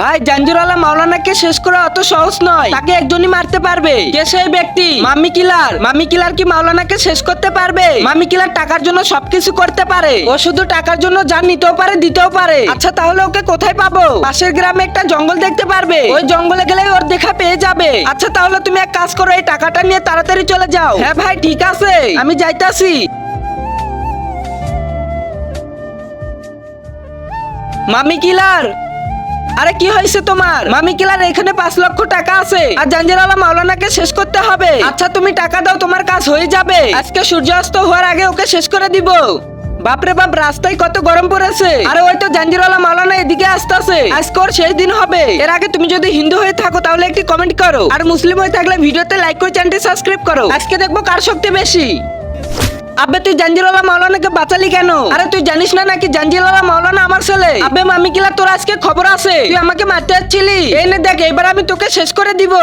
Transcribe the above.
ভাই জাঞ্জিরওয়ালা মাওলানাকে শেষ করা অত সহজ নয়, তাকে একজনই মারতে পারবে। কে সেই ব্যক্তি? মামি কিলার। মামি কিলার কি মাওলানাকে শেষ করতে পারবে? মামি কিলার টাকার জন্য সবকিছু করতে পারে, ও শুধু টাকার জন্য জান নিতেও পারে দিতেও পারে। আচ্ছা তাহলে ওকে কোথায় পাবো? পাশের গ্রামে একটা জঙ্গল দেখতে পারবে, ওই জঙ্গলে গেলে ওর দেখা পেয়ে যাবে। আচ্ছা তাহলে তুমি এক কাজ করো, এই টাকাটা নিয়ে তাড়াতাড়ি চলে যাও। হ্যাঁ ভাই ঠিক আছে, আমি যাইতাছি। মামি কিলার, আরে কি হয়েছে তোমার? মামি কিলার এখানে 5 লক্ষ টাকা আছে আর জাঞ্জিরওয়ালা মাওলানাকে শেষ করতে হবে। আচ্ছা তুমি টাকা দাও, তোমার কাজ হয়ে যাবে। আজকে সূর্যাস্ত হওয়ার আগে ওকে শেষ করে দিব। বাপরে বাপ, রাস্তায় কত গরম পড়েছে। আরে ওই তো জাঞ্জিরওয়ালা মাওলানা এদিকে আসতেছে। আজকে ওর শেষ দিন হবে। এর আগে তুমি যদি হিন্দু হয়ে থাকো তাহলে একটি কমেন্ট করো, আর মুসলিম হয়ে থাকলে ভিডিওতে লাইক করে চ্যানেলটি সাবস্ক্রাইব করো। আজকে দেখবো কার শক্তি বেশি। আবে তুই জাঞ্জিরওয়ালা মাওলানাকে বাঁচালি কেন? আরে তুই জানিস না নাকি জাঞ্জিরওয়ালা মাওলানা আমার ছেলে? আবে মামি কিলার, তোর আজকে খবর আছে, তুই আমাকে মারতে যাচ্ছিলি। এই নে দেখ, এবার আমি তোকে শেষ করে দিব।